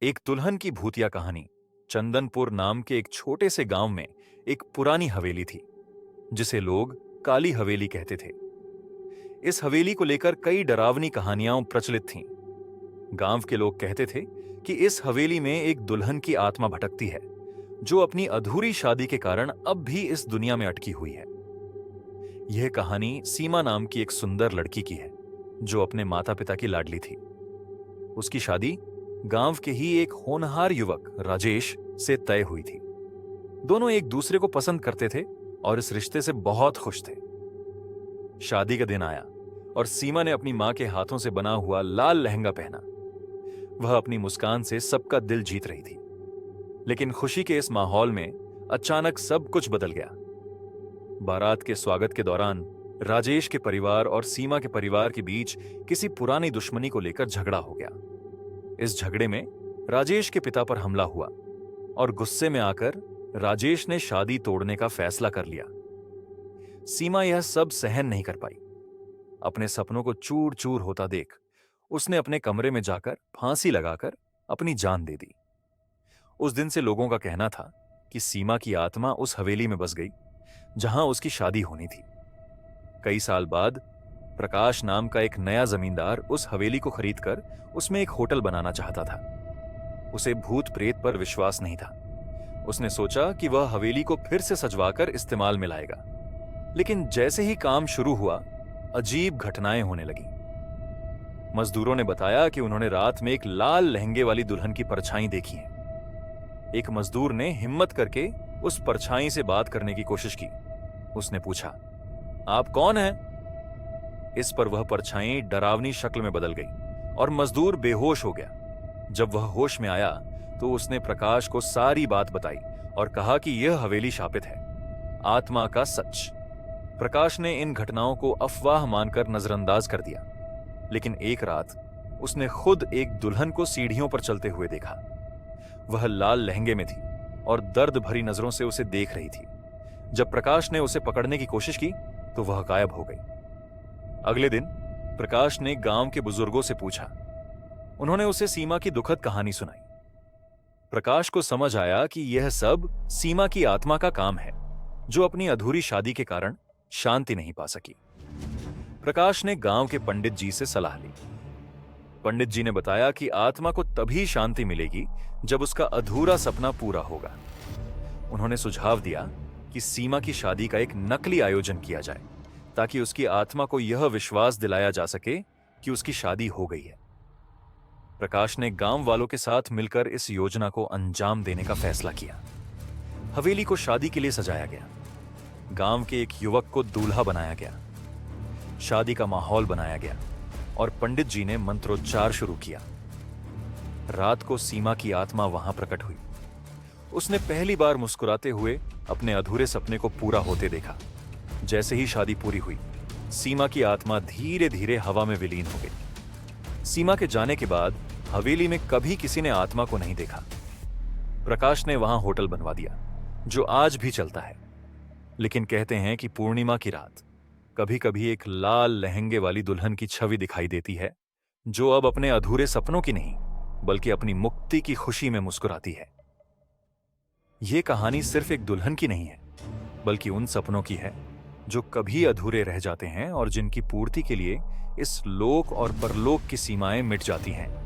एक दुल्हन की भूतिया कहानी। चंदनपुर नाम के एक छोटे से गांव में एक पुरानी हवेली थी जिसे लोग काली हवेली कहते थे। इस हवेली को लेकर कई डरावनी कहानियां प्रचलित थीं। गांव के लोग कहते थे कि इस हवेली में एक दुल्हन की आत्मा भटकती है जो अपनी अधूरी शादी के कारण अब भी इस दुनिया में अटकी हुई है। यह कहानी सीमा नाम की एक सुंदर लड़की की है जो अपने माता पिता की लाडली थी। उसकी शादी गांव के ही एक होनहार युवक राजेश से तय हुई थी। दोनों एक दूसरे को पसंद करते थे और इस रिश्ते से बहुत खुश थे। शादी का दिन आया और सीमा ने अपनी मां के हाथों से बना हुआ लाल लहंगा पहना। वह अपनी मुस्कान से सबका दिल जीत रही थी। लेकिन खुशी के इस माहौल में अचानक सब कुछ बदल गया। बारात के स्वागत के दौरान राजेश के परिवार और सीमा के परिवार के बीच किसी पुरानी दुश्मनी को लेकर झगड़ा हो गया। इस झगड़े में राजेश के पिता पर हमला हुआ और गुस्से में आकर राजेश ने शादी तोड़ने का फैसला कर लिया। सीमा यह सब सहन नहीं कर पाई। अपने सपनों को चूर चूर होता देख उसने अपने कमरे में जाकर फांसी लगाकर अपनी जान दे दी। उस दिन से लोगों का कहना था कि सीमा की आत्मा उस हवेली में बस गई जहां उसकी शादी होनी थी। कई साल बाद प्रकाश नाम का एक नया जमींदार उस हवेली को खरीदकर उसमें एक होटल बनाना चाहता था। उसे भूत प्रेत पर विश्वास नहीं था। उसने सोचा कि वह हवेली को फिर से सजवाकर इस्तेमाल में लाएगा। लेकिन जैसे ही काम शुरू हुआ, अजीब घटनाएं होने लगी। मजदूरों ने बताया कि उन्होंने रात में एक लाल लहंगे वाली दुल्हन की परछाई देखी है। एक मजदूर ने हिम्मत करके उस परछाई से बात करने की कोशिश की। उसने पूछा, आप कौन हैं? इस पर वह परछाई डरावनी शक्ल में बदल गई और मजदूर बेहोश हो गया। जब वह होश में आया तो उसने प्रकाश को सारी बात बताई और कहा कि यह हवेली शापित है, आत्मा का सच। प्रकाश ने इन घटनाओं को अफवाह मानकर नजरअंदाज कर दिया। लेकिन एक रात उसने खुद एक दुल्हन को सीढ़ियों पर चलते हुए देखा। वह लाल लहंगे में थी और दर्द भरी नजरों से उसे देख रही थी। जब प्रकाश ने उसे पकड़ने की कोशिश की तो वह गायब हो गई। अगले दिन प्रकाश ने गांव के बुजुर्गों से पूछा। उन्होंने उसे सीमा की दुखद कहानी सुनाई। प्रकाश को समझ आया कि यह सब सीमा की आत्मा का काम है जो अपनी अधूरी शादी के कारण शांति नहीं पा सकी। प्रकाश ने गांव के पंडित जी से सलाह ली। पंडित जी ने बताया कि आत्मा को तभी शांति मिलेगी जब उसका अधूरा सपना पूरा होगा। उन्होंने सुझाव दिया कि सीमा की शादी का एक नकली आयोजन किया जाए ताकि उसकी आत्मा को यह विश्वास दिलाया जा सके कि उसकी शादी हो गई है। प्रकाश ने गांव वालों के साथ मिलकर इस योजना को अंजाम देने का फैसला किया। हवेली को शादी के लिए सजाया गया। गांव के एक युवक को दूल्हा बनाया गया। शादी का माहौल बनाया गया और पंडित जी ने मंत्रोच्चार शुरू किया। रात को सीमा की आत्मा वहां प्रकट हुई। उसने पहली बार मुस्कुराते हुए अपने अधूरे सपने को पूरा होते देखा। जैसे ही शादी पूरी हुई, सीमा की आत्मा धीरे धीरे हवा में विलीन हो गई। सीमा के जाने के बाद हवेली में कभी किसी ने आत्मा को नहीं देखा। प्रकाश ने वहां होटल बनवा दिया जो आज भी चलता है। लेकिन कहते हैं कि पूर्णिमा की रात कभी कभी एक लाल लहंगे वाली दुल्हन की छवि दिखाई देती है जो अब अपने अधूरे सपनों की नहीं बल्कि अपनी मुक्ति की खुशी में मुस्कुराती है। यह कहानी सिर्फ एक दुल्हन की नहीं है बल्कि उन सपनों की है जो कभी अधूरे रह जाते हैं और जिनकी पूर्ति के लिए इस लोक और परलोक की सीमाएं मिट जाती हैं।